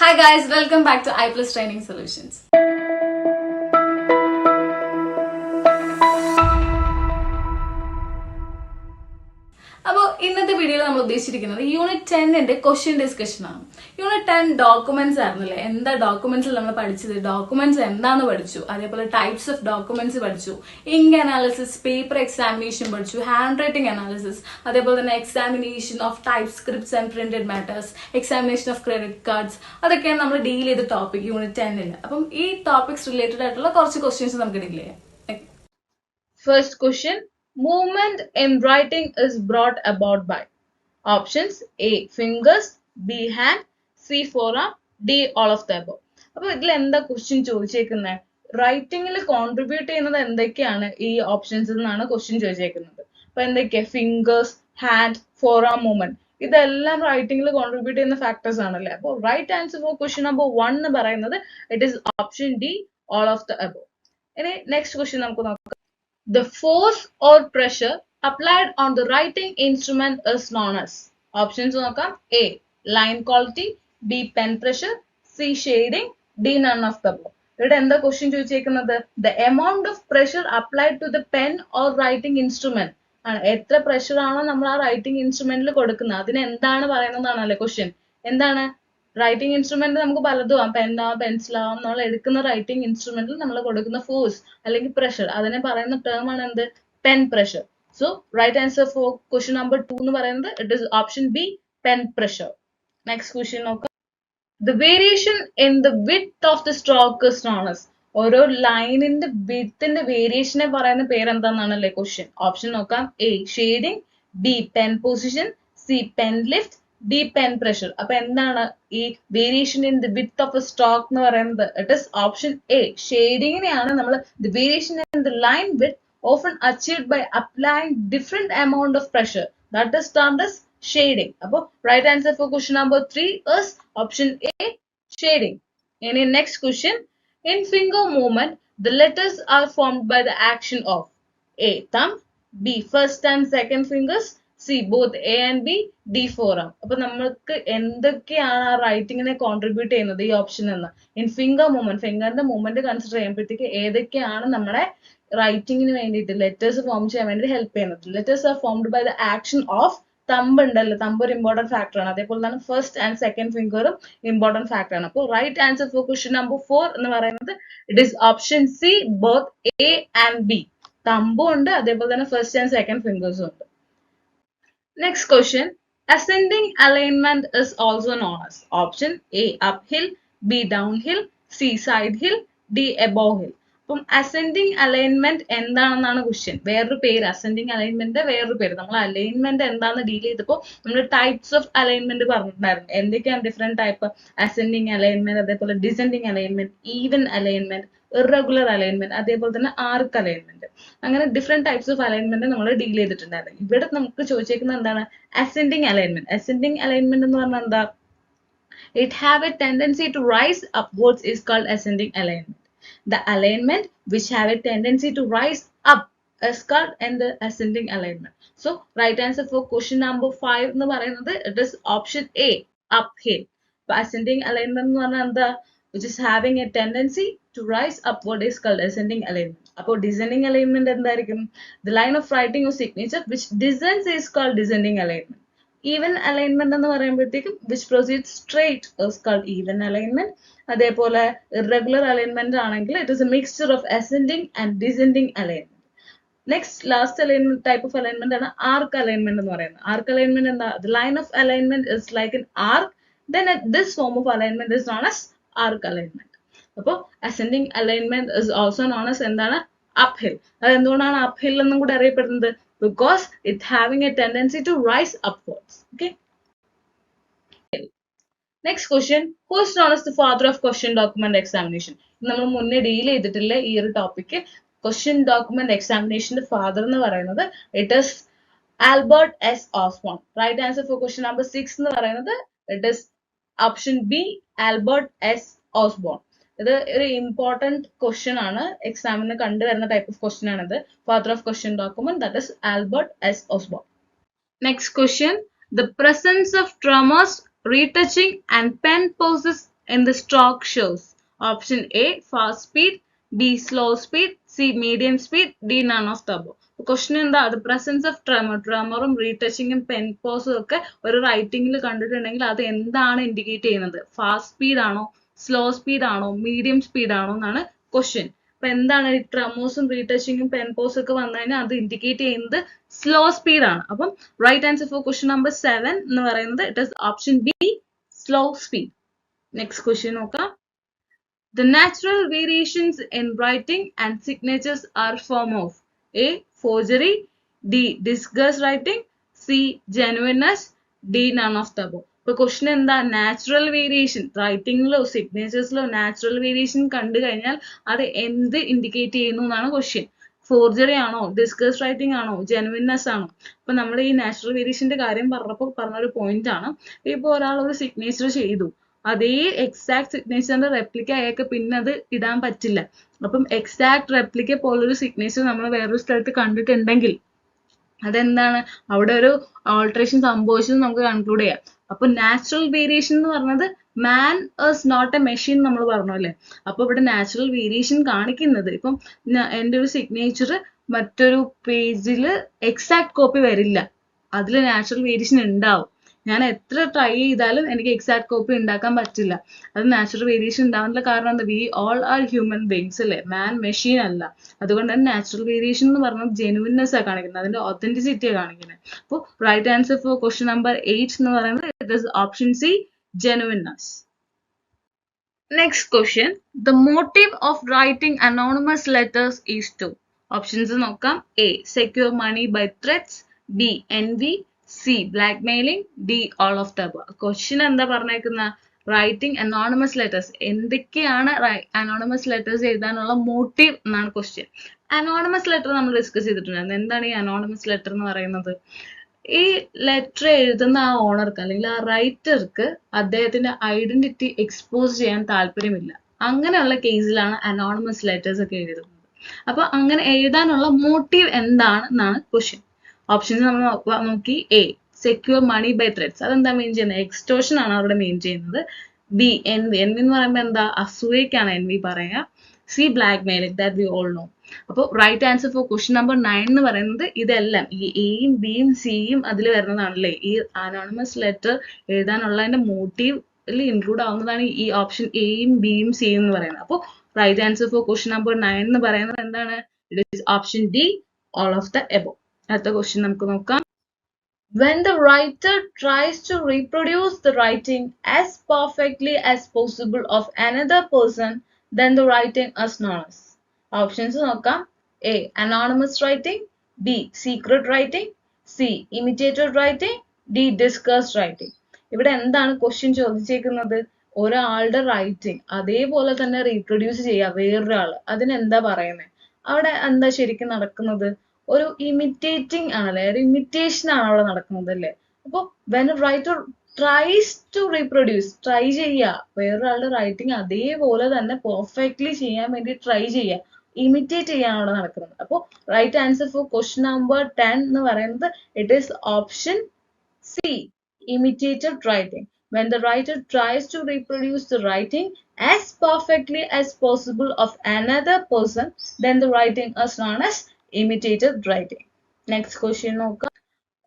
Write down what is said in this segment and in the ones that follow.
Hi guys, welcome back to iPlus Training Solutions. അപ്പോൾ ഇന്നത്തെ വീഡിയോയിൽ നമ്മൾ ഉദ്ദേശിച്ചിരിക്കുന്നത് യൂണിറ്റ് 10ന്റെ ക്വസ്റ്റ്യൻ ഡിസ്കഷൻ ആണ്. യൂണിറ്റ് 10 ഡോക്യുമെന്റ്സ് ആയിരുന്നല്ലേ. എന്താ ഡോക്യുമെന്റ്സിൽ നമ്മൾ പഠിച്ചത്? ഡോക്യുമെന്റ്സ് എന്താന്ന് പഠിച്ചു, അതേപോലെ ടൈപ്സ് ഓഫ് ഡോക്യുമെന്റ്സ് പഠിച്ചു, ഇങ്ക് അനാലിസിസ്, പേപ്പർ എക്സാമിനേഷൻ പഠിച്ചു, ഹാൻഡ് റൈറ്റിംഗ് അനാലിസിസ്, അതേപോലെ തന്നെ examination of type scripts and printed matters, examination of credit cards, അതൊക്കെയാണ് നമ്മൾ ഡീൽ ചെയ്ത ടോപ്പിക് യൂണിറ്റ് 10ൽ. അപ്പം ഈ ടോപ്പിക്സ് റിലേറ്റഡ് ആയിട്ടുള്ള കുറച്ച് ക്വസ്റ്റ്യൻസ് നമുക്ക് ഡീൽ ചെയ്യാം. First question. Movement in writing is brought about by options A. Fingers, B. Hand, C. Forearm, D. All of the above. അപ്പോൾ ഇതിൽ എന്താ ക്വസ്റ്റ്യൻ ചോദിച്ചേക്കുന്നത്? റൈറ്റിംഗിൽ കോൺട്രിബ്യൂട്ട് ചെയ്യുന്നത് എന്തൊക്കെയാണ് ഈ ഓപ്ഷൻസ് എന്നാണ് ക്വസ്റ്റ്യൻ ചോദിച്ചേക്കുന്നത്. അപ്പൊ എന്തൊക്കെയാ? ഫിംഗേഴ്സ്, ഹാൻഡ്, ഫോർആം മൂവ്മെന്റ്, ഇതെല്ലാം റൈറ്റിംഗിൽ കോൺട്രിബ്യൂട്ട് ചെയ്യുന്ന ഫാക്ടേഴ്സ് ആണല്ലേ. അപ്പോൾ right answer for question number 1 എന്ന് പറയുന്നത് it is option D, all of the above. ഇനി നെക്സ്റ്റ് ക്വസ്റ്റ്യൻ നമുക്ക് നോക്കാം. The force or pressure applied on the writing instrument is known as. Options നോക്കാം. A. Line quality, B. Pen pressure, C. Shading, D. None of the above. ഇവിടെ എന്താ question ചോദിച്ചേക്കുന്നത്? The amount of pressure applied to the pen or writing instrument ആണ്. എത്ര pressure ആണോ നമ്മൾ ആ writing ഇൻസ്ട്രുമെന്റിൽ കൊടുക്കുന്നത് അതിന് എന്താണ് പറയുന്നതാണല്ലേ ക്വസ്റ്റ്യൻ. എന്താണ്? റൈറ്റിംഗ് ഇൻസ്ട്രുമെന്റ് നമുക്ക് പലതും, പെന്നാവാം, പെൻസിലാവാം, നമ്മൾ എടുക്കുന്ന റൈറ്റിംഗ് ഇൻസ്ട്രുമെന്റിൽ നമ്മൾ കൊടുക്കുന്ന ഫോഴ്സ് അല്ലെങ്കിൽ പ്രഷർ, അതിനെ പറയുന്ന ടേം ആണ് എന്ത്? Pen pressure. So right answer for question number 2 എന്ന് പറയുന്നത് it is option B, pen pressure. Next question നോക്കാം. The variation in the width of the stroke is known as. ഓരോ ലൈനിന്റെ വിഡ്ത്തിന്റെ വേരിയേഷനെ പറയുന്ന പേരെന്താണെന്നാണല്ലേ ക്വസ്റ്റ്യൻ. ഓപ്ഷൻ നോക്കാം. A. Shading, B. Pen position, C. Pen lift, D. Pen pressure. അപ്പൊ എന്താണ് ഈ variation in the width of a stroke എന്ന് പറയുന്നത്? It is option A. ഷെയ്ഡിങ്ങിനെയാണ് നമ്മൾ the variation in the line width often achieved by applying different amount of pressure, that is termed as shading. അപ്പോൾ right answer for question number 3 is option A, shading. ഇനി next question. In finger movement, the letters are formed by the action of A. thumb, B. first and second fingers, C. both A and B, D. forearm. അപ്പൊ നമ്മൾക്ക് എന്തൊക്കെയാണ് ആ റൈറ്റിങ്ങിനെ contribute ചെയ്യുന്നത് ഈ option എന്ന്? In finger movement, ഫിംഗറിന്റെ movement consider ചെയ്യുമ്പോഴത്തേക്ക് ഏതൊക്കെയാണ് നമ്മുടെ റൈറ്റിങ്ങിന് വേണ്ടിയിട്ട് ലെറ്റേഴ്സ് ഫോം ചെയ്യാൻ വേണ്ടി ഹെൽപ്പ് ചെയ്യുന്നത്? Letters are formed by the action of thumb ഉണ്ടല്ലോ, തമ്പ് ഒരു ഇമ്പോർട്ടന്റ് ഫാക്ടർ ആണ്. അതേപോലെ തന്നെ ഫസ്റ്റ് ആൻഡ് സെക്കൻഡ് ഫിംഗറും ഇമ്പോർട്ടന്റ് ഫാക്ടർ ആണ്. അപ്പോൾ right answer for question number 4 എന്ന് പറയുന്നത് it is option C, both A and B. തമ്പും ഉണ്ട്, അതേപോലെ തന്നെ ഫസ്റ്റ് ആൻഡ് സെക്കൻഡ് ഫിംഗേഴ്സും ഉണ്ട്. Next question. Ascending alignment is also known as. Option A. uphill, B. downhill, C. side hill, D. above hill. അപ്പം ascending alignment എന്താണെന്നാണ് question. വേറൊരു പേര്, ascending alignment വേറൊരു പേര്. നമ്മൾ അലൈൻമെന്റ് എന്താണെന്ന് ഡീൽ ചെയ്തപ്പോൾ നമ്മൾ ടൈപ്സ് ഓഫ് അലൈൻമെന്റ് പറഞ്ഞിട്ടുണ്ടായിരുന്നു. എന്തൊക്കെയാണ് ഡിഫറെന്റ് ടൈപ്പ്? അസെൻഡിങ് അലൈൻമെന്റ്, അതേപോലെ descending alignment, even alignment, irregular alignment, അതേപോലെ തന്നെ ആർക്ക് അലൈൻമെന്റ്. അങ്ങനെ ഡിഫറെന്റ് ടൈപ്സ് ഓഫ് അലൈൻമെന്റ് നമ്മൾ ഡീൽ ചെയ്തിട്ടുണ്ടായിരുന്നു. ഇവിടെ നമുക്ക് ചോദിച്ചേക്കുന്നത് എന്താണ്? Ascending alignment. അസെൻഡിങ് അലൈൻമെന്റ് എന്ന് പറഞ്ഞാൽ എന്താ? It have a tendency to rise upwards is called ascending alignment. The alignment which have a tendency to rise up is called the ascending alignment. So right answer for question number 5 എന്ന് പറയുന്നത് it is option A, uphill. Ascending alignment എന്ന് പറഞ്ഞാൽ എന്താ? Which is having a tendency to rise upward is called ascending alignment. അപ്പോൾ descending alignment എന്തായിരിക്കും? The line of writing or signature which descends is called descending alignment. Even alignment എന്ന് പറയുമ്പോഴത്തേക്കും which proceeds straight is called even alignment. അതേപോലെ irregular alignment ആണെങ്കിൽ it is a mixture of ascending and descending alignment. Next last alignment type of alignment ആണ് ആർക്ക് alignment എന്ന് പറയുന്നത്. ആർക്ക് alignment എന്താ? The line of alignment is like an arc, then this form of alignment is known as arc alignment. അപ്പോൾ ascending alignment is also known as എന്താണ്? uphill. അത് എന്തുകൊണ്ടാണ് uphill എന്നും കൂടി അറിയപ്പെടുന്നത്? Because it having a tendency to rise upwards. Okay. Next question. Who is known as the father of question document examination? നമ്മൾ മുന്നേ deal ചെയ്തിട്ടില്ല ഈ ഒരു ടോപ്പിക്ക്. ക്വസ്റ്റ്യൻ ഡോക്യുമെന്റ് എക്സാമിനേഷന്റെ ഫാദർ എന്ന് പറയുന്നത് it is Albert S Osborne. Right answer for question number 6 എന്ന് പറയുന്നത് it is option B, Albert S Osborne. ഇത് ഒരു ഇമ്പോർട്ടന്റ് ക്വസ്റ്റ്യൻ ആണ്, എക്സാമിന് കണ്ടുവരുന്ന ടൈപ്പ് ഓഫ് ക്വസ്റ്റ്യൻ ആണിത്. Father of question document that is Albert S Osborne. Next question. The presence of tremors, retouching and pen poses in the stroke shows? Option A, fast speed, B, slow speed, C, medium speed, D, none of the above. Question എന്താ? the presence of ട്രെമറും റീടച്ചിങ്ങും pen പോസും ഒക്കെ ഒരു റൈറ്റിംഗിൽ കണ്ടിട്ടുണ്ടെങ്കിൽ അത് എന്താണ് indicate ചെയ്യുന്നത്? Fast speed ആണോ, slow speed ആണോ, medium speed ആണോ എന്നാണ് ക്വസ്റ്റ്യൻ. അപ്പൊ എന്താണ് ഈ ട്രെമോസും റീടച്ചിങ്ങും പെൻ പോസും ഒക്കെ വന്നു കഴിഞ്ഞാൽ അത് ഇൻഡിക്കേറ്റ് ചെയ്യുന്നത് സ്ലോ സ്പീഡ് ആണ്. അപ്പം right answer for question number 7 എന്ന് പറയുന്നത് it is option B, slow speed. Next question നോക്കാം. The natural variations in writing and signatures are form of A, forgery, D, disguised writing, C, genuineness, D, none of the above. ഇപ്പൊ question എന്താ? Natural variation റൈറ്റിംഗിലോ സിഗ്നേച്ചേഴ്സിലോ natural variation കണ്ടു കഴിഞ്ഞാൽ അത് എന്ത് indicate ചെയ്യുന്നു എന്നാണ് question. Forgery ആണോ, ഡിസ്കസ് റൈറ്റിംഗ് ആണോ, ജെനുവിൻനെസ് ആണോ? അപ്പൊ നമ്മൾ ഈ നാച്ചുറൽ വേരിയേഷന്റെ കാര്യം പറഞ്ഞൊരു പോയിന്റ് ആണ്. ഇപ്പൊ ഒരാൾ ഒരു സിഗ്നേച്ചർ ചെയ്തു, അതേ എക്സാക്ട് സിഗ്നേച്ചറിന്റെ റെപ്ലിക്ക അയാൾക്ക് പിന്നെ അത് ഇടാൻ പറ്റില്ല. അപ്പം എക്സാക്ട് റെപ്ലിക്ക പോലൊരു സിഗ്നേച്ചർ നമ്മൾ വേറൊരു സ്ഥലത്ത് കണ്ടിട്ടുണ്ടെങ്കിൽ അതെന്താണ്? അവിടെ ഒരു ഓൾട്ടറേഷൻ സംഭവിച്ചത് നമുക്ക് കൺക്ലൂഡ് ചെയ്യാം. അപ്പൊ നാച്ചുറൽ വേരിയേഷൻ എന്ന് പറഞ്ഞത് man is not a machine നമ്മൾ പറഞ്ഞു അല്ലേ? അപ്പൊ ഇവിടെ നാച്ചുറൽ വേരിയേഷൻ കാണിക്കുന്നത് ഇപ്പം എൻ്റെ ഒരു സിഗ്നേച്ചർ മറ്റൊരു പേജിൽ എക്സാക്ട് കോപ്പി വരില്ല, അതിൽ നാച്ചുറൽ വേരിയേഷൻ ഉണ്ടാവും. ഞാൻ എത്ര ട്രൈ ചെയ്താലും എനിക്ക് എക്സാക്ട് കോപ്പി ഉണ്ടാക്കാൻ പറ്റില്ല. അത് നാച്ചുറൽ വേരിയേഷൻ ഉണ്ടാവാനുള്ള കാരണം എന്താ? We all are human beings അല്ലേ, മാൻ മെഷീൻ അല്ല. അതുകൊണ്ട് തന്നെ നാച്ചുറൽ വേരിയേഷൻ എന്ന് പറഞ്ഞാൽ ജെനുവിൻനെസ് ആണ് കാണിക്കുന്നത്, അതിന്റെ ഒത്തന്റിസിറ്റി ആണ് കാണിക്കുന്നത്. അപ്പോൾ right answer for question number 8 എന്ന് പറയുന്നത് it is option C, genuineness. Next question. The motive of writing anonymous letters is to. Options നോക്കാം. A, secure money by threats, B, envy, C, blackmailing, D, all of the above. Question എന്താ പറഞ്ഞേക്കുന്ന? Writing anonymous letters, എന്തൊക്കെയാണ് anonymous letters എഴുതാനുള്ള motive എന്നാണ് ക്വസ്റ്റ്യൻ. Anonymous letter നമ്മൾ discuss ചെയ്തിട്ടുണ്ടായിരുന്നു. എന്താണ് ഈ അനോണിമസ് ലെറ്റർ എന്ന് പറയുന്നത്? ഈ ലെറ്റർ എഴുതുന്ന ആ ഓണർക്ക് അല്ലെങ്കിൽ ആ റൈറ്റർക്ക് അദ്ദേഹത്തിന്റെ ഐഡന്റിറ്റി എക്സ്പോസ് ചെയ്യാൻ താല്പര്യമില്ല. അങ്ങനെയുള്ള കേസിലാണ് അനോണിമസ് ലെറ്റേഴ്സ് ഒക്കെ എഴുതുന്നത്. അപ്പൊ അങ്ങനെ എഴുതാനുള്ള മോട്ടീവ് എന്താണെന്നാണ് ക്വസ്റ്റ്യൻ. ഓപ്ഷൻസ് നമ്മൾ നോക്കി. A, secure money by threads, അതെന്താ മീൻ ചെയ്യുന്നത്? എക്സ്റ്റോർഷൻ ആണ് അവിടെ മീൻ ചെയ്യുന്നത്. ബി, envy എന്ന് പറയുമ്പോൾ എന്താ? അസൂയക്കാണ് envy പറയുക. C, blackmailing, that we all know. അപ്പോൾ right answer for question number 9 എന്ന് പറയുന്നത് ഇതെല്ലാം ഈ എയും ബിയും സിയും അതിൽ വരുന്നതാണല്ലേ. ഈ അനോണിമസ് ലെറ്റർ എഴുതാനുള്ളതിന്റെ മോട്ടീവിൽ ഇൻക്ലൂഡ് ആവുന്നതാണ് ഈ ഓപ്ഷൻ എയും ബിയും സിയും എന്ന് പറയുന്നത്. അപ്പോൾ right answer for question number 9 എന്ന് പറയുന്നത് എന്താണ്? It is option D, all of the above. അടുത്ത ക്വസ്റ്റ്യൻ നമുക്ക് നോക്കാം. When the writer tries to reproduce the writing as perfectly as possible of another person, then the writing is known as. Options നോക്കാം. A, anonymous writing, B, secret writing, C, imitated writing, D, discussed writing. ഇവിടെ എന്താണ് question ചോദിച്ചേക്കുന്നത്? ഒരാളുടെ writing അതേപോലെ തന്നെ reproduce ചെയ്യുക വേറൊരാൾ, അതിനെന്താ പറയുന്നത്? അവിടെ എന്താ ശരിക്കും നടക്കുന്നത്? ഒരു ഇമിറ്റേറ്റിംഗ് ആണല്ലേ, ഒരു ഇമിറ്റേഷൻ ആണ് അവിടെ നടക്കുന്നത് അല്ലേ. അപ്പോൾ when writer tries to reproduce, try ചെയ്യുക വേറൊരാളുടെ റൈറ്റിംഗ് അതേപോലെ തന്നെ പെർഫെക്റ്റ്ലി ചെയ്യാൻ വേണ്ടി ട്രൈ ചെയ്യുക, ഇമിറ്റേറ്റ് ചെയ്യാണ് അവിടെ നടക്കുന്നത്. അപ്പോൾ right answer for question number 10 എന്ന് പറയുന്നത് it is option C, imitated writing. When the writer tries to reproduce the writing as perfectly as possible of another person, then the writing is known as imitated writing. Next question.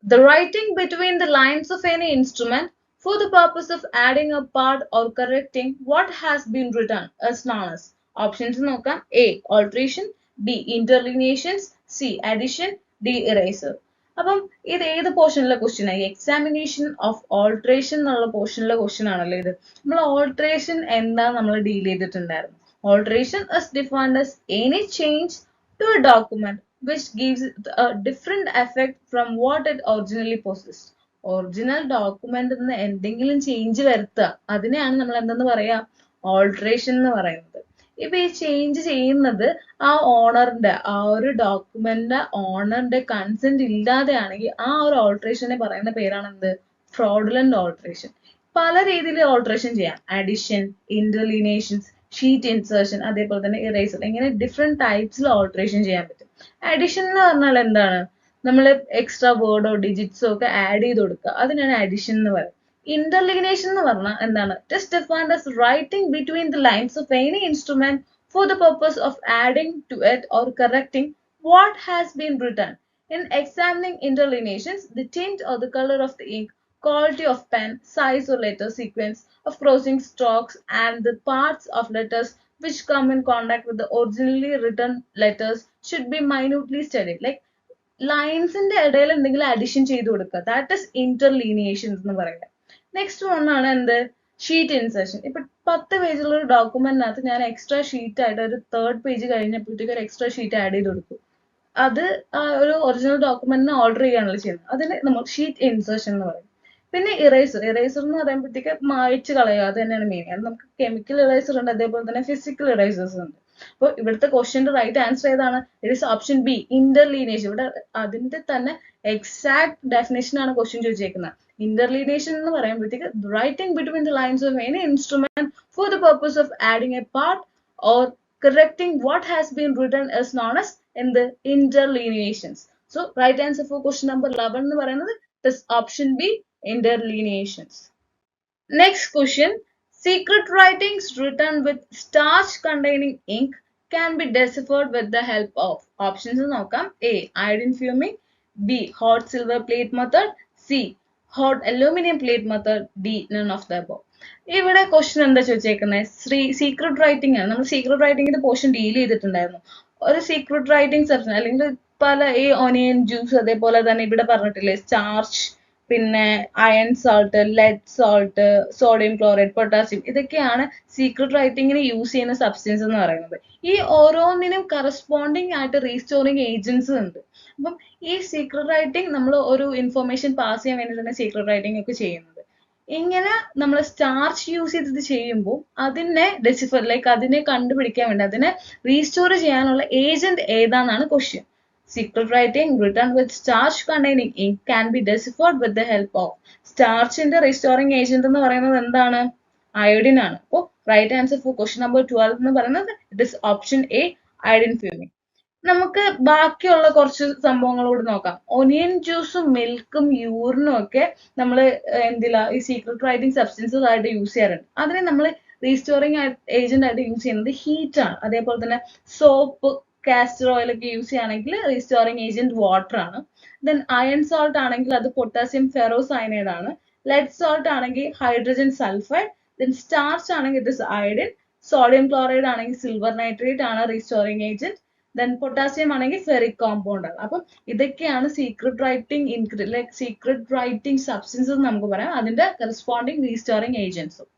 The writing between the lines of any instrument for the purpose of adding a part or correcting what has been written is known as. Options നോക്കാം. A, alteration, B, interlineations, C, addition, D, eraser. അപ്പം ഇത് ഏത് പോർഷനിലെ question ആയി? Examination of alteration എന്നുള്ള പോർഷനിലെ question ആണല്ലോ ഇത്. നമ്മൾ alteration എന്താ നമ്മൾ ഡീൽ ചെയ്തിട്ടുണ്ടായിരുന്നു. Alteration is defined as any change to a document which gives it a different effect from what it originally possessed. Original ഡോക്യുമെന്റിന് എന്തെങ്കിലും ചേഞ്ച് വരുത്തുക, അതിനെയാണ് നമ്മൾ എന്തെന്ന് പറയാ? ഓൾട്രേഷൻ എന്ന് പറയുന്നത്. ഇപ്പൊ ഈ ചേഞ്ച് ചെയ്യുന്നത് ആ ഓണറിന്റെ, ആ ഒരു ഡോക്യുമെന്റിന്റെ ഓണറിന്റെ കൺസെന്റ് ഇല്ലാതെയാണെങ്കിൽ ആ ഒരു ഓൾട്രേഷനെ പറയുന്ന പേരാണ് എന്ത്? Fraudulent alteration. പല രീതിയിൽ ഓൾട്രേഷൻ ചെയ്യാം. അഡിഷൻ, ഇന്റർലിനേഷൻസ്, ഷീറ്റ് ഇൻസേർഷൻ, അതേപോലെ തന്നെ ഇറേസർ, ഇങ്ങനെ ഡിഫറെന്റ് ടൈപ്സിൽ ഓൾട്രേഷൻ ചെയ്യാൻ പറ്റും. അഡിഷൻ എന്ന് പറഞ്ഞാൽ എന്താണ്? നമ്മൾ എക്സ്ട്രാ വേർഡോ ഡിജിറ്റ്സോ ഒക്കെ ആഡ് ചെയ്ത് കൊടുക്കുക, അതിനാണ് അഡിഷൻ എന്ന് പറയുന്നത്. Interlineation എന്ന് പറഞ്ഞാൽ എന്താണ്? It is defined as writing between the lines of any instrument for the purpose of adding to it or correcting what has been written. In examining interlineations, the tint or the color of the ink, quality of pen, size or letter sequence of crossing strokes, and the parts of letters which come in contact with the originally written letters should be minutely studied. Like ലൈൻസിന്റെ ഇടയിൽ എന്തെങ്കിലും addition ചെയ്ത് കൊടുക്കുക, that is ഇന്റർലീനിയേഷൻ എന്ന് പറയുന്നത്. Next one ആണ് എന്ത്? Sheet insertion. ഇപ്പൊ 10 പേജുള്ള ഒരു ഡോക്യുമെന്റിനകത്ത് ഞാൻ എക്സ്ട്രാ ഷീറ്റ് ആയിട്ട് ഒരു 3rd പേജ് കഴിഞ്ഞപ്പോഴത്തേക്ക് ഒരു എക്സ്ട്രാ ഷീറ്റ് ആഡ് ചെയ്ത് കൊടുക്കും. അത് ഒരു ഒറിജിനൽ ഡോക്യുമെന്റിനെ ഓർഡർ ചെയ്യാണല്ലോ ചെയ്യുന്നത്. അതിന് നമ്മൾ ഷീറ്റ് ഇൻസേർഷൻ എന്ന് പറയും. പിന്നെ ഇറേസർ. ഇറേസർ എന്ന് പറയുമ്പോഴത്തേക്ക് മായ്ച്ചു കളയുക, അത് തന്നെയാണ് മീനിങ്. അത് നമുക്ക് കെമിക്കൽ ഇറേസർ ഉണ്ട്, അതേപോലെ തന്നെ ഫിസിക്കൽ ഇറേസേഴ്സ് ഉണ്ട്. അപ്പോൾ ഇവിടുത്തെ ക്വസ്റ്റ്യന്റെ റൈറ്റ് ആൻസർ ഏതാണ്? It is option B, interlineation. ഇവിടെ അതിന്റെ തന്നെ എക്സാക്ട് ഡെഫിനേഷൻ ആണ് ക്വസ്റ്റ്യൻ ചോദിച്ചേക്കുന്നത്. ഇന്റർലീനിയേഷൻ എന്ന് പറയുമ്പോഴത്തേക്ക് writing between the lines of any instrument for the purpose of adding a part or correcting what has been written is known as in the interlineations. So right answer for question number 11 എന്ന് പറയുന്നത് is option B, interlineations. Next question, secret writings written with starch containing ink can be deciphered with the help of. Options നോക്കാം. A, iodine fuming. B, hot silver plate method. C, hot aluminum plate method. D, none of the above. ഇവിടെ question എന്താ ചോദിച്ചേക്കുന്നത്? Secret writing ആണ്. നമ്മൾ secret റൈറ്റിംഗിന്റെ portion deal ചെയ്തിട്ടുണ്ടായിരുന്നു. ഒരു secret writing section അല്ലെങ്കിൽ പല ഈ ഓനിയൻ ജ്യൂസ്, അതേപോലെ തന്നെ ഇവിടെ പറഞ്ഞിട്ടില്ലേ സ്റ്റാർച്ച്, പിന്നെ iron salt, lead salt, sodium chloride, potassium, ഇതൊക്കെയാണ് സീക്രട്ട് റൈറ്റിംഗിന് യൂസ് ചെയ്യുന്ന സബ്സ്റ്റൻസ് എന്ന് പറയുന്നത്. ഈ ഓരോന്നിനും കറസ്പോണ്ടിങ് ആയിട്ട് റീസ്റ്റോറിംഗ് ഏജൻസ് ഉണ്ട്. അപ്പം ഈ സീക്രട്ട് റൈറ്റിംഗ് നമ്മൾ ഒരു ഇൻഫർമേഷൻ പാസ് ചെയ്യാൻ വേണ്ടിയിട്ടാണ് സീക്രട്ട് റൈറ്റിംഗ് ഒക്കെ ചെയ്യുന്നത്. ഇങ്ങനെ നമ്മൾ സ്റ്റാർച്ച് യൂസ് ചെയ്തിട്ട് ചെയ്യുമ്പോൾ അതിനെ ഡെസിഫർ, ലൈക്ക് അതിനെ കണ്ടുപിടിക്കാൻ വേണ്ടി, അതിനെ റീസ്റ്റോർ ചെയ്യാനുള്ള ഏജന്റ് ഏതാണെന്നാണ് question. Secret writing written with starch containing ink can be deciphered with the help of. സ്റ്റാർച്ചിന്റെ റീസ്റ്റോറിംഗ് ഏജന്റ് എന്ന് പറയുന്നത് എന്താണ്? അയോഡിൻ ആണ്. അപ്പോൾ right answer for question number 12 എന്ന് പറയുന്നത് it is option A, iodine fuming. നമുക്ക് ബാക്കിയുള്ള കുറച്ച് സംഭവങ്ങൾ കൂടി നോക്കാം. ഒനിയൻ ജ്യൂസും മിൽക്കും യൂറിനും ഒക്കെ നമ്മൾ എന്തിലാ ഈ സീക്രട്ട് റൈറ്റിംഗ് സബ്സ്റ്റൻസസ് ആയിട്ട് യൂസ് ചെയ്യാറുണ്ട്. അതിനെ നമ്മൾ റീസ്റ്റോറിംഗ് ഏജന്റ് ആയിട്ട് യൂസ് ചെയ്യുന്നത് ഹീറ്റ് ആണ്. അതേപോലെ തന്നെ സോപ്പ്, കാസ്റ്റർ ഓയിൽ ഒക്കെ യൂസ് ചെയ്യുകയാണെങ്കിൽ റീസ്റ്റോറിംഗ് ഏജന്റ് വാട്ടർ ആണ്. ദെൻ അയൺ സോൾട്ട് ആണെങ്കിൽ അത് പൊട്ടാസ്യം ഫെറോസൈനൈഡ് ആണ്. ലെഡ് സോൾട്ട് ആണെങ്കിൽ ഹൈഡ്രജൻ സൾഫൈഡ്. ദെൻ സ്റ്റാർച്ച് ആണെങ്കിൽ it is iodine. Sodium chloride ആണെങ്കിൽ സിൽവർ നൈട്രേറ്റ് ആണ് റീസ്റ്റോറിംഗ് ഏജന്റ്. ദെൻ പൊട്ടാസ്യം ആണെങ്കിൽ ഫെറിക് കോമ്പൗണ്ട് ആണ്. അപ്പം ഇതൊക്കെയാണ് secret writing like secret writing substances നമുക്ക് പറയാം, അതിന്റെ കറസ്പോണ്ടിങ് റീസ്റ്റോറിംഗ് ഏജൻസും.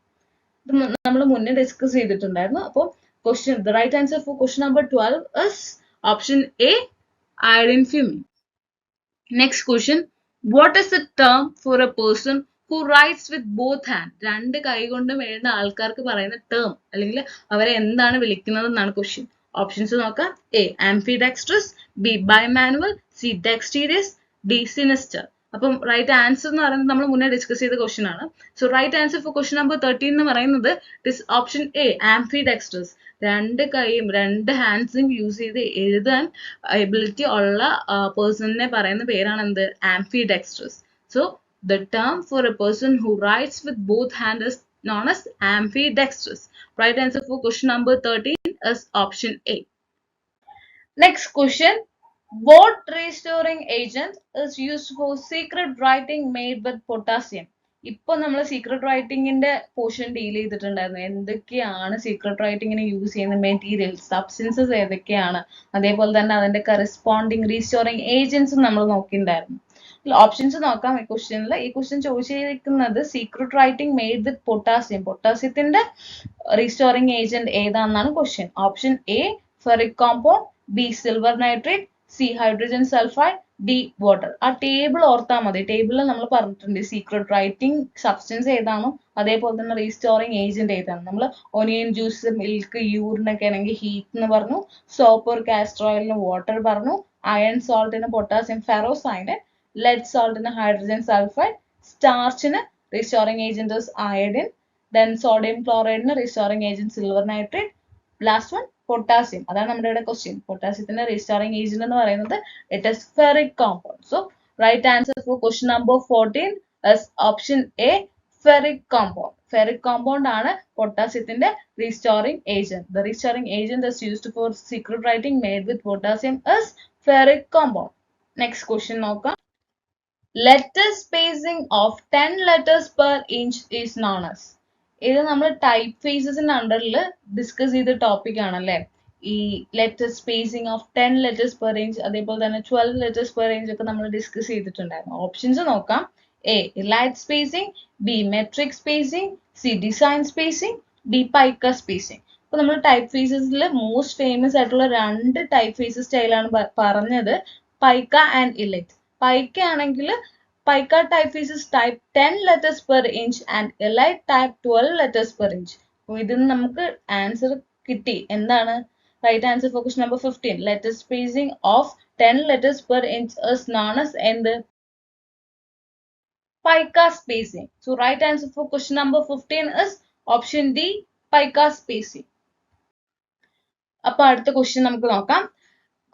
ഇത് നമ്മൾ മുന്നേ ഡിസ്കസ് ചെയ്തിട്ടുണ്ടായിരുന്നു. അപ്പോൾ question, the right answer for question number 12 is option A, iodine fuming. Next question, what is the term for a person who writes with both hands? രണ്ട് കൈ കൊണ്ടും എഴുതുന്ന ആൾക്കാർക്ക് പറയുന്ന ടേം അല്ലെങ്കിൽ അവരെ എന്താണ് വിളിക്കുന്നത് എന്നാണ് ക്വസ്റ്റ്യൻ. ഓപ്ഷൻസ് നോക്കാം. A, ambidextrous. B, bimanual. C, dexterous. D, sinister. അപ്പം റൈറ്റ് ആൻസർ എന്ന് പറയുന്നത് നമ്മൾ മുന്നേ ഡിസ്കസ് ചെയ്ത ക്വസ്റ്റ്യൻ ആണ്. So right answer for question number 13 എന്ന് പറയുന്നത് it is option A, ambidextrous. രണ്ട് കൈയും രണ്ട് ഹാൻഡ്സും യൂസ് ചെയ്ത് എഴുതാൻ എബിലിറ്റി ഉള്ള പേഴ്സണിനെ പറയുന്ന പേരാണ് എന്ത്? Ambidextrous. So the term for a person who writes with both hand is known as ambidextrous. Right answer for question number 13 is option A. Next question, what restoring agent is used for secret writing made with potassium? ഇപ്പൊ നമ്മൾ secret റൈറ്റിംഗിന്റെ portion deal ചെയ്തിട്ടുണ്ടായിരുന്നു. എന്തൊക്കെയാണ് secret റൈറ്റിംഗിന് use ചെയ്യുന്ന materials, substances ഏതൊക്കെയാണ്, അതേപോലെ തന്നെ അതിന്റെ കറസ്പോണ്ടിങ് റീസ്റ്റോറിംഗ് ഏജൻസും നമ്മൾ നോക്കിയിട്ടുണ്ടായിരുന്നു. ഓപ്ഷൻസ് നോക്കാം. ഈ ക്വസ്റ്റ്യനിൽ ഈ ക്വസ്റ്റ്യൻ ചോദിച്ചിരിക്കുന്നത് secret writing made with potassium, പൊട്ടാസ്യത്തിന്റെ റീസ്റ്റോറിംഗ് ഏജന്റ് ഏതാണെന്നാണ് question. Option A, ferric compound. B, silver nitrate. C, hydrogen sulphide. D, water. ആ ടേബിൾ ഓർത്താൽ മതി. ടേബിളിൽ നമ്മൾ പറഞ്ഞിട്ടുണ്ട് സീക്രട്ട് റൈറ്റിംഗ് സബ്സ്റ്റൻസ് ഏതാണോ അതേപോലെ തന്നെ റീസ്റ്റോറിംഗ് ഏജന്റ് ഏതാണ്. നമ്മൾ ഒനിയൻ ജ്യൂസ്, മിൽക്ക്, യൂറിനൊക്കെ ആണെങ്കിൽ ഹീറ്റ് എന്ന് പറഞ്ഞു. സോപ്പ്, കാസ്റ്റർ ഓയിലിന് വാട്ടർ പറഞ്ഞു. അയൺ സോൾട്ടിന് പൊട്ടാസ്യം ഫെറോസൈനൈഡ്. ലെഡ് സാൾട്ടിന് ഹൈഡ്രജൻ സൾഫൈഡ്. സ്റ്റാർച്ചിന് restoring agent iodine. Then sodium ക്ലോറൈഡിന് restoring agent silver nitrate. Last one potassium. അതാണ് നമ്മുടെ ഇവിടെ ക്വസ്റ്റ്യൻ. പൊട്ടാസ്യത്തിന്റെ റീസ്റ്റോറിംഗ് ഏജന്റ് എന്ന് പറയുന്നത് it is ferric compound. So right answer for question number 14 is option A, Ferric compound. Ferric compound ആണ് പൊട്ടാസ്യത്തിന്റെ restoring agent. The restoring agent is used for secret writing made with potassium is ferric compound. Next question നോക്കാം. Letter spacing of 10 letters per inch is known as. ഇത് നമ്മൾ type ഫേസസിന്റെ അണ്ടറിൽ discuss ചെയ്ത topic ആണല്ലേ. ഈ letter spacing of 10 letters per inch, അതേപോലെ തന്നെ 12 letters per inch ഒക്കെ നമ്മൾ ഡിസ്കസ് ചെയ്തിട്ടുണ്ടായിരുന്നു. ഓപ്ഷൻസ് നോക്കാം. A elite spacing, B metric spacing, C design spacing, D Paika spacing. അപ്പൊ നമ്മൾ ടൈപ്പ് ഫേസസിൽ മോസ്റ്റ് ഫേമസ് ആയിട്ടുള്ള രണ്ട് ടൈപ്പ് ഫേസസ് സ്റ്റൈലാണ് പറഞ്ഞത്, പൈക്ക ആൻഡ് ഇലൈറ്റ്. പൈക്ക ആണെങ്കിൽ Paika typeface is type 10 letters per inch and elite type 12 letters per inch. അപ്പോൾ ഇതിന് നമുക്ക് ആൻസർ കിട്ടി. എന്താണ് right answer for question number 15? letter spacing of 10 letters per inch is known as എന്ത്? Pica spacing. So right answer for question number 15 is option D, Pica spacing. അപ്പോൾ അടുത്ത question നമുക്ക് നോക്കാം.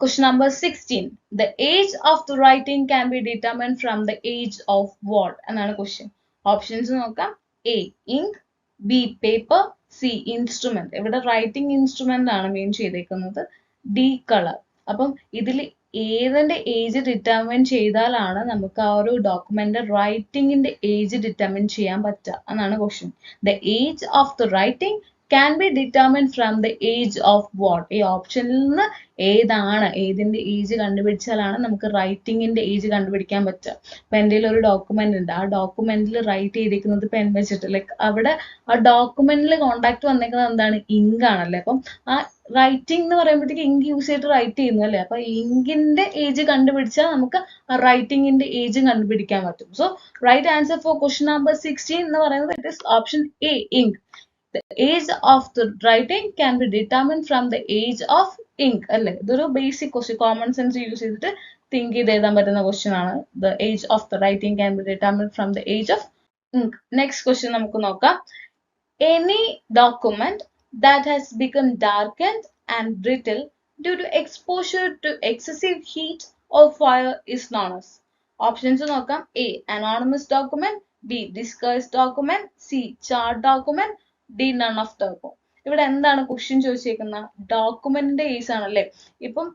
Question number 16. The age of the writing can be determined from the age of what? എന്നാണ് question. Options നോക്കാം. A. Ink, B. Paper, C. Instrument. ഇവിടെ writing instrument ആണ് main ചെയ്തേക്കുന്നത്. D. Color. അപ്പം ഇതിൽ ഏതിന്റെ ഏജ് ഡിറ്റർമിൻ ചെയ്താലാണ് നമുക്ക് ആ ഒരു ഡോക്യുമെന്റ് റൈറ്റിംഗിന്റെ ഏജ് ഡിറ്റർമിൻ ചെയ്യാൻ പറ്റുക എന്നാണ് question. The age of the writing can be determined from the age of what? ഈ ഓപ്ഷനിൽ നിന്ന് ഏതാണ്, ഏതിന്റെ ഏജ് കണ്ടുപിടിച്ചാലാണ് നമുക്ക് റൈറ്റിംഗിന്റെ ഏജ് കണ്ടുപിടിക്കാൻ പറ്റുക. ഇപ്പൊ എൻ്റെ ഒരു ഡോക്യുമെന്റ് ഉണ്ട്, ആ ഡോക്യുമെന്റിൽ റൈറ്റ് ചെയ്തിരിക്കുന്നത് പെൻ വെച്ചിട്ട്, ലൈക്ക് അവിടെ ആ ഡോക്യുമെന്റിൽ കോണ്ടാക്ട് വന്നേക്കുന്നത് എന്താണ്? ഇങ്ക് ആണല്ലേ. അപ്പം ആ റൈറ്റിംഗ് എന്ന് പറയുമ്പോഴത്തേക്ക് ഇങ്ക് യൂസ് ചെയ്തിട്ട് റൈറ്റ് ചെയ്യുന്നു അല്ലേ. അപ്പൊ ഇങ്കിന്റെ ഏജ് കണ്ടുപിടിച്ചാൽ നമുക്ക് ആ റൈറ്റിംഗിന്റെ ഏജ് കണ്ടുപിടിക്കാൻ പറ്റും. So right answer for question number 16 എന്ന് പറയുന്നത് it is option A, ink. The age of the writing can be determined from the age of ink. അല്ലേ, ഇതൊരു basic question, common sense use ചെയ്തിട്ട് തിങ്ക് ചെയ്ത് എഴുതാൻ പറ്റുന്ന ക്വസ്റ്റ്യൻ ആണ്. The age of the writing can be determined from the age of ink. Next question നമുക്ക് നോക്കാം. Any document that has become darkened and brittle due to exposure to excessive heat or fire is known as. Options നോക്കാം. A. Anonymous document, B. Disguised document, C. Charred document, D. None of the above. ഇവിടെ എന്താണ് question ചോദിച്ചേക്കുന്ന? ഡോക്യുമെന്റിന്റെ case ആണല്ലേ. ഇപ്പം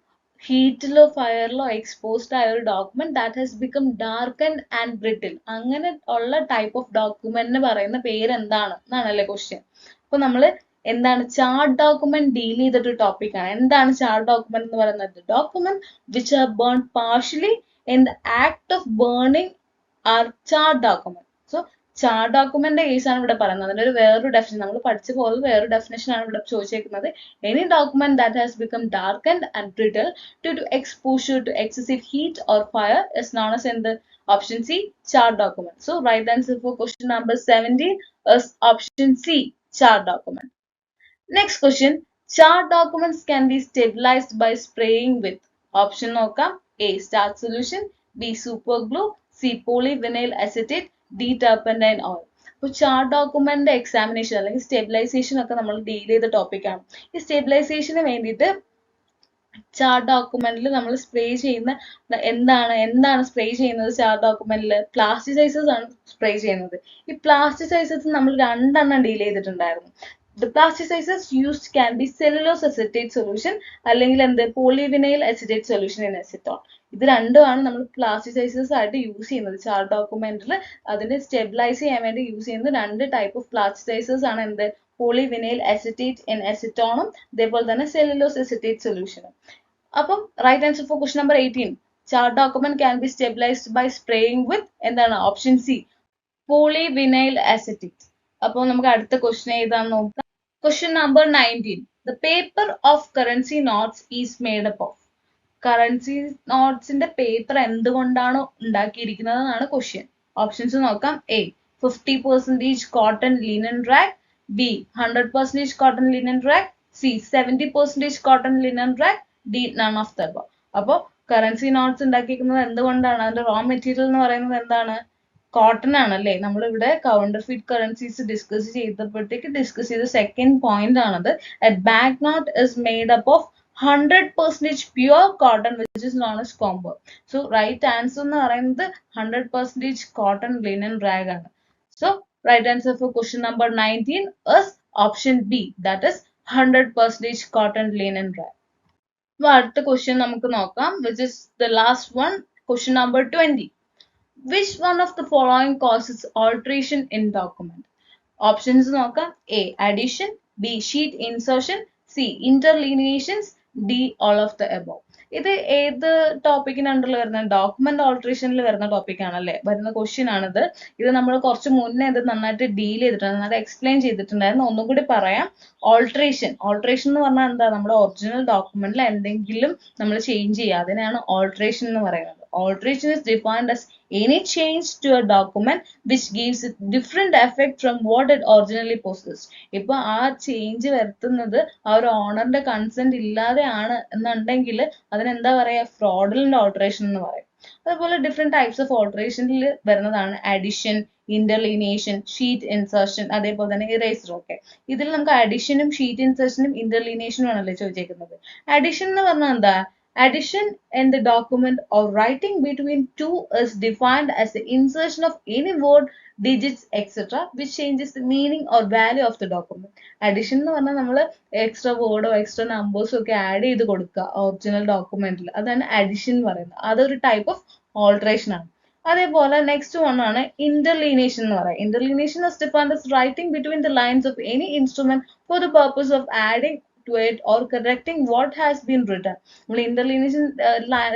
ഹീറ്റിലോ ഫയറിലോ exposed ആയ ഒരു document that has become darkened and brittle, അങ്ങനെ ഉള്ള type of ഡോക്യുമെന്റിന് പറയുന്ന പേര് എന്താണ് എന്നാണല്ലേ ക്വസ്റ്റ്യൻ. അപ്പൊ നമ്മള് എന്താണ് ചാർട്ട് ഡോക്യുമെന്റ് ഡീൽ ചെയ്തിട്ട് ടോപ്പിക് ആണ്. എന്താണ് ചാർട്ട് ഡോക്യുമെന്റ് എന്ന് പറയുന്നത്? Document which are burn partially in the act of burning are charred document. So charred document case ആണ് ഇവിടെ പറയുന്നത്. അതിന്റെ ഒരു വേറൊരു ഡെഫിനേഷൻ നമ്മൾ പഠിച്ച പോലെ വേറൊരു ഡെഫിനേഷൻ ആണ് ഇവിടെ ചോദിച്ചേക്കുന്നത്. Any document that has become darkened and brittle due to exposure to excessive heat or fire is known as എന്ത്? Option C, charred document. So right answer for question number 17 is option C, chart document. Next question. Chart documents can be stabilized by spraying with. Option നോക്കാം. A. starch solution, B. super glue, C. polyvinyl acetate, D. turpentine oil. അപ്പോൾ chart document examination അല്ലെങ്കിൽ stabilisation ഒക്കെ നമ്മൾ deal ചെയ്ത topic ആണ്. ഈ സ്റ്റെബിലൈസേഷന് വേണ്ടിയിട്ട് chart ഡോക്യുമെന്റിൽ നമ്മൾ സ്പ്രേ ചെയ്യുന്ന എന്താണ് സ്പ്രേ ചെയ്യുന്നത്? ചാർട്ട് ഡോക്യുമെന്റിൽ പ്ലാസ്റ്റിസൈസേഴ്സ് ആണ് സ്പ്രേ ചെയ്യുന്നത്. ഈ പ്ലാസ്റ്റിസൈസേഴ്സ് നമ്മൾ രണ്ടെണ്ണം ഡീൽ ചെയ്തിട്ടുണ്ടായിരുന്നു. The plasticizers used can be cellulose acetate solution അല്ലെങ്കിൽ എന്ത് polyvinyl acetate solution in acetone. ഇത് രണ്ടുമാണ് നമ്മൾ പ്ലാസ്റ്റിസൈസേഴ്സ് ആയിട്ട് യൂസ് ചെയ്യുന്നത് ചാർട്ട് ഡോക്യുമെന്റിൽ. അതിനെ സ്റ്റെബിലൈസ് ചെയ്യാൻ വേണ്ടി യൂസ് ചെയ്യുന്ന രണ്ട് ടൈപ്പ് ഓഫ് പ്ലാസ്റ്റിസൈസേഴ്സ് ആണ് എന്ത്? polyvinyl acetate in acetone, അതേപോലെ തന്നെ cellulose acetate solution. അപ്പം right answer for question number 18. Charred document can be stabilised by spraying with എന്താണ്? Option C, polyvinyl acetate. അപ്പോൾ നമുക്ക് അടുത്ത ക്വസ്റ്റ്യൻ ഏതാന്ന് നോക്കാം. Question number 19. The paper of currency notes is made up of. Currency നോട്ട്സിന്റെ paper എന്തുകൊണ്ടാണ് ഉണ്ടാക്കിയിരിക്കുന്നത് എന്നാണ് ക്വസ്റ്റ്യൻ. ഓപ്ഷൻസ് നോക്കാം. A. 50% cotton linen rag, B. 100% cotton linen rag, C. 70% cotton linen rag, D. None of the above. അപ്പോൾ currency notes ഉണ്ടാക്കിയിരിക്കുന്നത് എന്തുകൊണ്ടാണ്? അതിന്റെ raw material എന്ന് പറയുന്നത് എന്താണ്? കോട്ടൺ ആണല്ലേ. നമ്മളിവിടെ കൗണ്ടർ ഫീറ്റ് കറൻസീസ് ഡിസ്കസ് ചെയ്തപ്പോഴത്തേക്ക് ഡിസ്കസ് ചെയ്ത സെക്കൻഡ് പോയിന്റ് ആണത്. Bank note is made up of 100% pure cotton which is known as combo. So right answer എന്ന് പറയുന്നത് 100% കോട്ടൺ ലിനൻ റാഗ് ആണ്. So right answer for question number 19 is option B, that is 100% cotton, linen, dry. അപ്പോൾ അടുത്ത question നമുക്ക് നോക്കാം, which is the last one, question number 20. Which one of the following causes alteration in document? Options നോക്കാം. A, addition, B, sheet insertion, C, interlineations, D, all of the above. ഇത് ഏത് ടോപ്പിക്കിന് അണ്ടറിൽ വരുന്ന, document ഓൾട്രേഷനിൽ വരുന്ന topic ആണല്ലേ, വരുന്ന question ആണിത്. ഇത് നമ്മൾ കുറച്ച് മുന്നേ ഇത് നന്നായിട്ട് ഡീൽ ചെയ്തിട്ടുണ്ട്, നന്നായിട്ട് എക്സ്പ്ലെയിൻ ചെയ്തിട്ടുണ്ടായിരുന്നു. ഒന്നും കൂടി പറയാം. ഓൾട്രേഷൻ എന്ന് പറഞ്ഞാൽ എന്താ, നമ്മുടെ ഒറിജിനൽ ഡോക്യുമെന്റിൽ എന്തെങ്കിലും നമ്മൾ ചേഞ്ച് ചെയ്യുക, അതിനെയാണ് ഓൾട്രേഷൻ എന്ന് പറയുന്നത്. Alteration is defined as any change to a document which gives it different effect from what it originally possessed. ഇപ്പൊ ആ ചേഞ്ച് വരുത്തുന്നത് ആ ഒരു ഓണറിന്റെ കൺസെന്റ് ഇല്ലാതെയാണ് എന്നുണ്ടെങ്കിൽ അതിനെന്താ പറയാ, ഫ്രോഡുലന്റ് ഓൾട്രേഷൻ എന്ന് പറയും. അതുപോലെ ഡിഫറെന്റ് ടൈപ്സ് ഓഫ് ഓൾട്രേഷനിൽ വരുന്നതാണ് അഡിഷൻ, ഇന്റർലീനിയേഷൻ, ഷീറ്റ് ഇൻസർഷൻ, അതേപോലെ തന്നെ ഇറേസർ. ഒക്കെ ഇതിൽ നമുക്ക് അഡിഷനും ഷീറ്റ് ഇൻസർഷനും ഇന്റർലീനിയേഷനും ആണല്ലേ ചോദിച്ചേക്കുന്നത്. അഡിഷൻ എന്ന് പറഞ്ഞാൽ എന്താ, addition in the document or writing between two is defined as the insertion of any word, digits, etc. which changes the meaning or value of the document. Addition എന്ന് പറഞ്ഞാൽ നമ്മൾ എക്സ്ട്രാ വേർഡോ എക്സ്ട്രാ നമ്പേഴ്സോ ഒക്കെ add ചെയ്ത് കൊടുക്കുക original ഡോക്യുമെന്റിൽ, അതാണ് addition എന്ന് പറയുന്നത്. അതൊരു ടൈപ്പ് ഓഫ് ഓൾട്രേഷൻ ആണ്. അതേപോലെ നെക്സ്റ്റ് വൺ ആണ് ഇന്റർലീനിയേഷൻ എന്ന് പറയുന്നത്. ഇന്റർലീനിയേഷൻ is defined as writing between the lines of any instrument for the purpose of adding to it or correcting what has been written. നമ്മൾ ഇന്റർലീനിയേഷൻ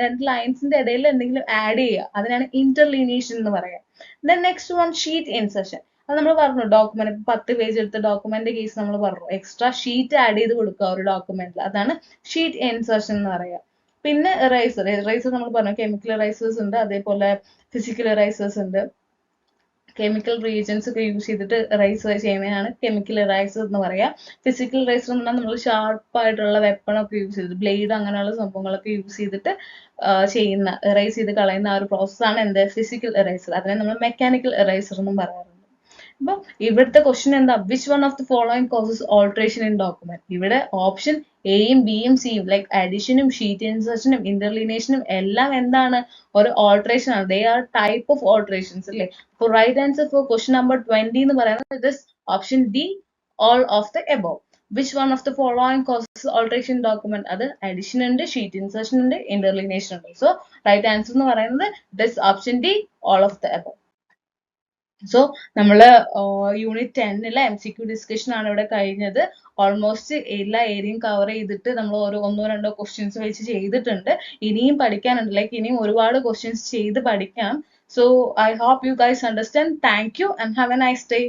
രണ്ട് ലൈൻസിന്റെ ഇടയിൽ എന്തെങ്കിലും ആഡ് ചെയ്യുക, അതിനാണ് ഇന്റർലീനിയേഷൻ എന്ന് പറയാം. Then next one sheet insertion. അത് നമ്മൾ പറഞ്ഞു, ഡോക്യുമെന്റ് 10 പേജ് എടുത്ത ഡോക്യുമെന്റ് കേസ് നമ്മൾ പറഞ്ഞു, എക്സ്ട്രാ ഷീറ്റ് ആഡ് ചെയ്ത് കൊടുക്കുക ഒരു ഡോക്യുമെന്റിൽ, അതാണ് ഷീറ്റ് ഇൻസർഷൻ എന്ന് പറയുക. പിന്നെ ഇറേസർ നമ്മൾ പറഞ്ഞു, കെമിക്കൽ ഇറേസേഴ്സ് ഉണ്ട്, അതേപോലെ ഫിസിക്കൽ ഇറേസേഴ്സ് ഉണ്ട്. കെമിക്കൽ റീജൻസ് ഒക്കെ യൂസ് ചെയ്തിട്ട് ഇറേസ് ചെയ്യുന്നതാണ് കെമിക്കൽ ഇറേസർ എന്ന് പറയാം. ഫിസിക്കൽ ഇറേസർ എന്ന് പറഞ്ഞാൽ നമ്മൾ ഷാർപ്പായിട്ടുള്ള വെപ്പണൊക്കെ യൂസ് ചെയ്തിട്ട്, ബ്ലേഡ് അങ്ങനെയുള്ള സംഭവങ്ങളൊക്കെ യൂസ് ചെയ്തിട്ട് ചെയ്യുന്ന, ഇറേസ് ചെയ്ത് കളയുന്ന ആ ഒരു പ്രോസസ്സാണ് എന്ത്, ഫിസിക്കൽ ഇറേസർ. അതിനെ നമ്മൾ മെക്കാനിക്കൽ ഇറേസർ എന്നും പറയാറുണ്ട്. അപ്പൊ ഇവിടുത്തെ ക്വസ്റ്റ്യൻ എന്താ, which one of the following causes alteration in document. ഇവിടെ ഓപ്ഷൻ എയും ബിയും സിയും ലൈക്ക് അഡിഷനും ഷീറ്റ് ഇൻസർഷനും ഇന്റർലീനിയേഷനും എല്ലാം എന്താണ്, ഒരു ഓൾട്രേഷൻ ആണ്. They are type of alterations അല്ലേ. അപ്പൊ right answer for question number 20 എന്ന് പറയുന്നത് this option D, all of the above. Which one of the following causes alteration document, അത് അഡിഷൻ ഉണ്ട്, ഷീറ്റ് ഇൻസർഷൻ ഉണ്ട്, ഇന്റർലീനിയേഷൻ ഉണ്ട്. സോ റൈറ്റ് ആൻസർ എന്ന് പറയുന്നത് this option D, all of the above. So നമ്മള് unit 10 MCQ discussion ആണ് ഇവിടെ കഴിഞ്ഞത്. ഓൾമോസ്റ്റ് എല്ലാ ഏരിയയും കവർ ചെയ്തിട്ട് നമ്മൾ ഒന്നോ രണ്ടോ ക്വസ്റ്റ്യൻസ് വെച്ച് ചെയ്തിട്ടുണ്ട്. ഇനിയും പഠിക്കാനുണ്ട്, ലൈക്ക് ഇനിയും ഒരുപാട് ക്വസ്റ്റ്യൻസ് ചെയ്ത് പഠിക്കാം. So I hope you guys understand. Thank you and have a nice day.